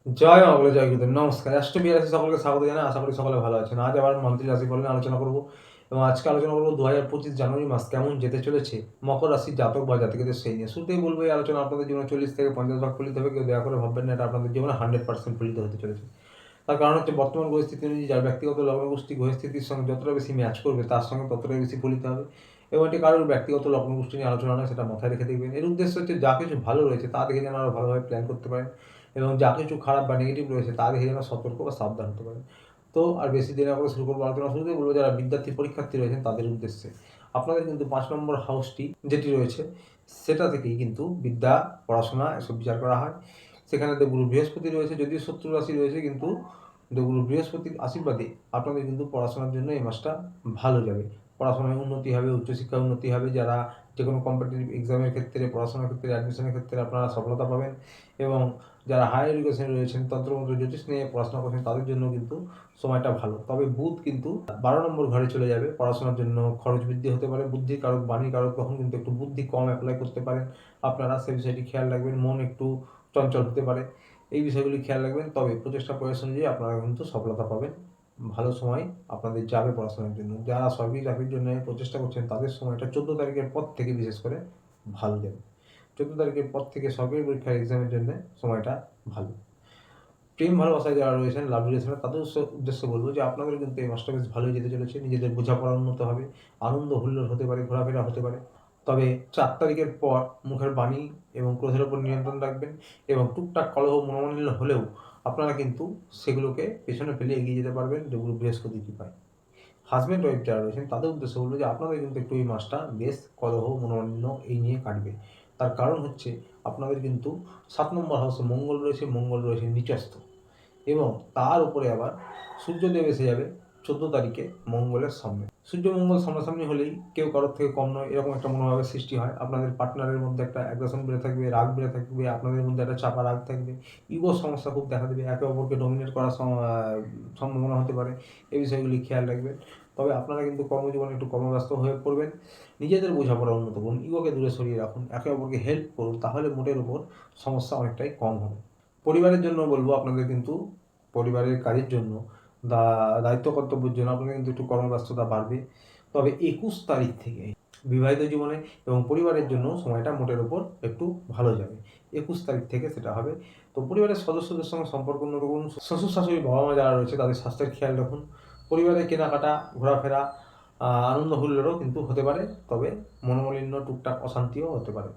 জয় মা বলে জয় গুরুদেব। নমস্কার। অ্যাস্ট্রো রাশি সকলকে স্বাগত জানাই। আশা করি সকলে ভালো আছেন। আজ আবার মান্থলি রাশিফল নিয়ে আলোচনা করব এবং আজকে আলোচনা করব ২০২৫ জানুয়ারি মাস কেমন যেতে চলেছে মকর রাশির জাতক বা জাতিকাদের সেই নিয়ে। শুরুতেই বলব এই আলোচনা আপনাদের জীবনে ৪০ থেকে ৫০ ভাগ ফলিত হবে। কেউ দয়া করে ভাববেন না এটা আপনাদের জীবনে 100% ফলিত হতে চলেছে। তার কারণ হচ্ছে বর্তমান পরিস্থিতি অনুযায়ী যার ব্যক্তিগত লগ্নগোষ্ঠী গ্রহস্থিতির সঙ্গে যতটা বেশি ম্যাচ করবে তার সঙ্গে ততটাই বেশি ফলিত হবে। এবং এটি কারোর ব্যক্তিগত লগ্নগোষ্ঠী নিয়ে আলোচনা নয়, সেটা মাথায় রেখে দেখবেন। এর উদ্দেশ্য হচ্ছে যা কিছু ভালো রয়েছে তা দেখে যেন আরও ভালোভাবে প্ল্যান করতে পারেন এবং যা কিছু খারাপ বা নেগেটিভ রয়েছে তা দেখে যেন সতর্ক বা সাবধান হতে পারেন। তো আর বেশি দেরি না করে শুরু করবো আলোচনা। শুরুতেই বলবো যারা বিদ্যার্থী পরীক্ষার্থী রয়েছেন তাদের উদ্দেশ্যে আপনাদের কিন্তু ৫ নম্বর হাউসটি যেটি রয়েছে সেটা থেকেই কিন্তু বিদ্যা, পড়াশোনা এসব বিচার করা হয়। সেখানে দেবগুরু বৃহস্পতি রয়েছে, যদিও শত্রু রাশি রয়েছে, কিন্তু দেবগুরু বৃহস্পতির আশীর্বাদে আপনাদের কিন্তু পড়াশোনার জন্য এই মাসটা ভালো যাবে। পড়াশোনায় উন্নতি হবে, উচ্চশিক্ষায় উন্নতি হবে। যারা যে কোনো কম্পিটিটিভ এক্সামের ক্ষেত্রে, পড়াশোনার ক্ষেত্রে, অ্যাডমিশনের ক্ষেত্রে আপনারা সফলতা পাবেন। এবং যারা হায়ার এডুকেশনে রয়েছেন, তন্ত্রমন্ত্র জ্যোতিষ নিয়ে পড়াশোনা করছেন তাদের জন্য কিন্তু সময়টা ভালো। তবে বুধ কিন্তু ১২ নম্বর ঘরে চলে যাবে। পড়াশোনার জন্য খরচ বৃদ্ধি হতে পারে। বুদ্ধির কারক, বাণীর কারক, তখন কিন্তু একটু বুদ্ধি কম অ্যাপ্লাই করতে পারেন আপনারা। সেই বিষয়টি খেয়াল রাখবেন। মন একটু চঞ্চল হতে পারে, এই বিষয়গুলি খেয়াল রাখবেন। তবে প্রচেষ্টা প্রয়াস অনুযায়ী আপনারা কিন্তু সফলতা পাবেন। ভালো সময় আপনাদের যাবে পড়াশোনার জন্য। যারা সরকারি চাকরির জন্য প্রচেষ্টা করছেন তাদের সময়টা ১৪ তারিখের পর থেকে বিশেষ করে ভালো যাবে। ১৪ তারিখের পর থেকে সরকারি পরীক্ষার এক্সামের জন্য সময়টা ভালো। প্রেম ভালোবাসায় যারা রয়েছেন, লাভ রিলেশনে, তাদের উদ্দেশ্যে বলবো যে আপনাদের কিন্তু এই মাসটা বেশ ভালোই যেতে চলেছে। নিজেদের বোঝাপড়া উন্নত হবে, আনন্দ হুল্লোড় হতে পারে, ঘোরাফেরা হতে পারে। তবে ৪ তারিখের পর মুখের বাণী এবং ক্রোধের উপর নিয়ন্ত্রণ রাখবেন এবং টুকটাক কলহ মনোমালিন্য হলেও আপনারা কিন্তু সেগুলোকে পেছনে ফেলে এগিয়ে যেতে পারবেন দেবগুরু বৃহস্পতি কৃপায়। হাজব্যান্ড ওয়াইফ যারা রয়েছেন তাদের উদ্দেশ্যে বলবো যে আপনাদের কিন্তু একটু এই মাসটা বেশ কলহ মনোমালিন্য এই নিয়ে কাটবে। তার কারণ হচ্ছে আপনাদের কিন্তু ৭ নম্বর হাউসে মঙ্গল রয়েছে নিচস্থ এবং তার উপরে আবার সূর্যদেব এসে যাবে ১৪ তারিখে মঙ্গলের সামনে। সূর্য মঙ্গল সামনাসামনি হলেই কেউ কারোর থেকে কম নয় এরকম একটা মনোভাবের সৃষ্টি হয়। আপনাদের পার্টনারের মধ্যে একটা অ্যাগ্রেশন বেড়ে থাকবে, রাগ বেড়ে থাকবে, আপনাদের মধ্যে একটা চাপা রাগ থাকবে, ইগোর সমস্যা খুব দেখা দেবে, একে অপরকে ডমিনেট করার সম্ভাবনা হতে পারে। এই বিষয়গুলি খেয়াল রাখবেন। তবে আপনারা কিন্তু কর্মজীবনে একটু কর্মব্যস্ত হয়ে পড়বেন। নিজেদের বোঝাপড়া উন্নত করুন, ইগোকে দূরে সরিয়ে রাখুন, একে অপরকে হেল্প করুন, তাহলে মোটের উপর সমস্যা অনেকটাই কম হবে। পরিবারের জন্য বলবো আপনাদের কিন্তু পরিবারের কাজের জন্য দায়িত্ব কর্তব্যের জন্য আপনাদের কিন্তু একটু কর্মব্যস্ততা বাড়বে। তবে ২১ তারিখ থেকে বিবাহিত জীবনে এবং পরিবারের জন্য সময়টা মোটের ওপর একটু ভালো যাবে। ২১ তারিখ থেকে সেটা হবে। তো পরিবারের সদস্যদের সঙ্গে সম্পর্ক উন্নত করুন। শ্বশুর শাশুড়ি, বাবা মা যারা রয়েছে তাদের স্বাস্থ্যের খেয়াল রাখুন। পরিবারের কেনাকাটা, ঘোরাফেরা, আনন্দ হুল্লোড়ও কিন্তু হতে পারে। তবে মনোমালিন্য, টুকটাক অশান্তিও হতে পারে।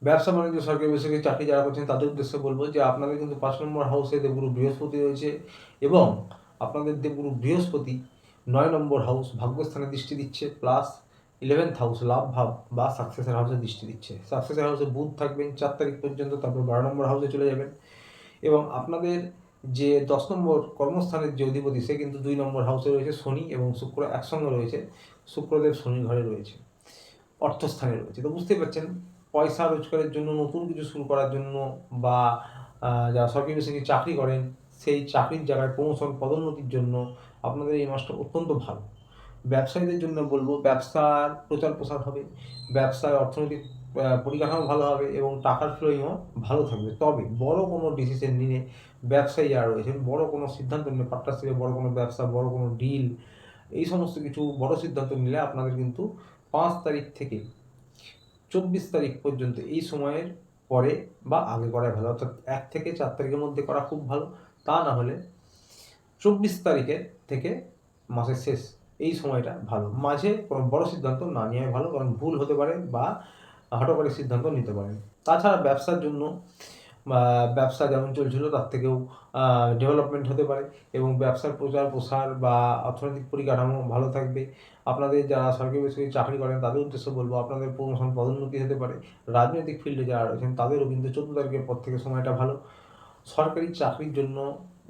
ব্যবসা বাণিজ্য, সরকারি বেসরকারি চাকরি যারা করছেন তাদের উদ্দেশ্যে বলবো যে আপনাদের কিন্তু ৫ নম্বর হাউসে দেবগুরু বৃহস্পতি রয়েছে এবং আপনাদের দেবগুরু বৃহস্পতি ৯ নম্বর হাউস ভাগ্যস্থানে দৃষ্টি দিচ্ছে, প্লাস 11th হাউস লাভ ভাব বা সাকসেসের হাউসে দৃষ্টি দিচ্ছে। সাকসেসের হাউসে বুধ থাকবেন ৪ তারিখ পর্যন্ত, তারপর ১২ নম্বর হাউসে চলে যাবেন এবং আপনাদের যে ১০ নম্বর কর্মস্থানের যে অধিপতি সে কিন্তু ২ নম্বর হাউসে রয়েছে। শনি এবং শুক্র একসঙ্গে রয়েছে। শুক্রদেব শনি ঘরে রয়েছে, অর্থস্থানে রয়েছে। তো বুঝতেই পারছেন পয়সা রোজগারের জন্য, নতুন কিছু শুরু করার জন্য বা যারা সরকারি বেসরকারি চাকরি করেন সেই চাকরির জায়গায় প্রমোশন, পদোন্নতির জন্য আপনাদের এই মাসটা অত্যন্ত ভালো। ব্যবসায়ীদের জন্য বলবো ব্যবসার প্রচার প্রসার হবে, ব্যবসায় অর্থনৈতিক পরিকাঠামো ভালো হবে এবং টাকার ফ্লোইংও ভালো থাকবে। তবে বড় কোনো ডিসিশন নিয়ে ব্যবসায়ী যারা রয়েছেন বড় কোনো সিদ্ধান্ত নিয়ে, পার্টনারশিপে বড় কোনো ব্যবসা, বড় কোনো ডিল, এই সমস্ত কিছু বড় সিদ্ধান্ত নিলে আপনাদের কিন্তু ৫ তারিখ থেকে ২৪ তারিখ পর্যন্ত এই সময়ের পরে বা আগে করা ভালো। অর্থাৎ ১ থেকে ৪ তারিখের মধ্যে করা খুব ভালো। তা না হলে ২৪ তারিখের থেকে মাসের শেষ এই সময়টা ভালো। মাঝে কোনো বড় সিদ্ধান্ত না নেওয়াই ভালো, কারণ ভুল হতে পারে বা হঠকারী সিদ্ধান্ত নিতে পারেন। তাছাড়া ব্যবসার জন্য ব্যবসা যেমন চলছিল তার থেকেও ডেভেলপমেন্ট হতে পারে এবং ব্যবসার প্রচার প্রসার বা অর্থনৈতিক পরিকাঠামো ভালো থাকবে। আপনাদের যারা সরকারি বেসরকারি চাকরি করেন তাদের উদ্দেশ্যে বলবো আপনাদের প্রমোশন, পদোন্নতি হতে পারে। রাজনৈতিক ফিল্ডে যারা রয়েছেন তাদেরও কিন্তু ১৪ তারিখের পর থেকে সময়টা ভালো। সরকারি চাকরির জন্য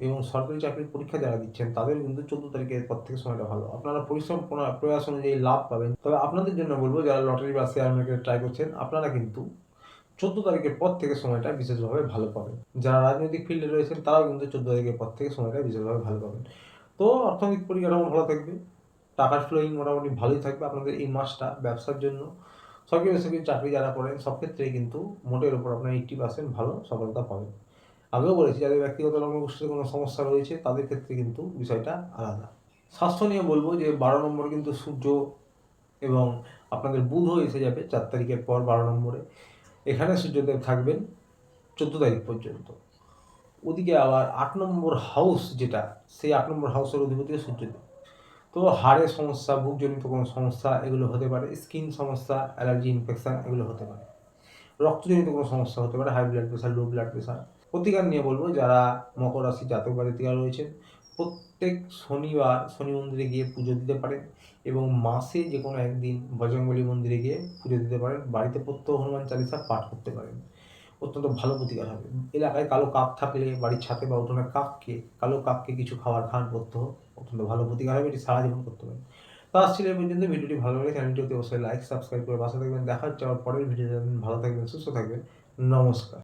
এবং সরকারি চাকরির পরীক্ষা যারা দিচ্ছেন তাদের কিন্তু ১৪ তারিখের পর থেকে সময়টা ভালো। আপনারা পরিশ্রম প্রয়াস অনুযায়ী লাভ পাবেন। তবে আপনাদের জন্য বলবো যারা লটারি বা শেয়ার মার্কেটে ট্রাই করছেন আপনারা কিন্তু ১৪ তারিখের পর থেকে সময়টা বিশেষভাবে ভালো পাবেন। যারা রাজনৈতিক ফিল্ডে রয়েছেন তারাও কিন্তু ১৪ তারিখের পর থেকে সময়টা বিশেষভাবে ভালো পাবেন। তো অর্থনৈতিক পরিকাঠামো ভালো থাকবে, টাকার ফ্লোইং মোটামুটি ভালোই থাকবে আপনাদের এই মাসটা। ব্যবসার জন্য, সরকারি বেসরকারি চাকরি যারা করেন সব ক্ষেত্রেই কিন্তু মোটের উপর আপনার 80% ভালো সফলতা পাবেন। আগেও বলেছি যাদের ব্যক্তিগত লগ্ন গোষ্ঠীতে কোনো সমস্যা রয়েছে তাদের ক্ষেত্রে কিন্তু বিষয়টা আলাদা। স্বাস্থ্য নিয়ে বলবো যে 12 নম্বরে কিন্তু সূর্য এবং আপনাদের বুধও এসে যাবে 4 তারিখের পর 12 নম্বরে। এখানে সূর্যদেব থাকবেন 14 তারিখ পর্যন্ত। ওদিকে আবার 8 নম্বর হাউস যেটা, সেই 8 নম্বর হাউসের অধিপতিও সূর্যদেব। তো হাড়ের সমস্যা, বুকজনিত কোনো সমস্যা এগুলো হতে পারে, স্কিন সমস্যা, অ্যালার্জি, ইনফেকশান এগুলো হতে পারে। রক্তজনিত কোনো সমস্যা হতে পারে, high blood pressure, low blood pressure. প্রতিকার নিয়ে বলবো যারা মকর রাশির জাতক বা জাতিকা রয়েছেন, প্রত্যেক শনিবার শনি মন্দিরে গিয়ে পুজো দিতে পারেন এবং মাসে যে কোনো একদিন বজরংবলী মন্দিরে গিয়ে পুজো দিতে পারেন। বাড়িতে প্রত্যহ হনুমান চালিসা পাঠ করতে পারেন, অত্যন্ত ভালো প্রতিকার হবে। এলাকায় কালো কাক থাকলে বাড়ির ছাদে বা উঠোনে কালো কাককে কিছু খাবার খান প্রত্যহ, অত্যন্ত ভালো প্রতিকার হবে। এটি সারা জীবন করতে পারেন। তো আসছিল এই পর্যন্ত। ভিডিওটি ভালো লাগলে চ্যানেলটি অবশ্যই লাইক সাবস্ক্রাইব করে পাশে থাকবেন। দেখা হচ্ছে আবার পরের ভিডিওতে। ভালো থাকবেন, সুস্থ থাকবেন। নমস্কার।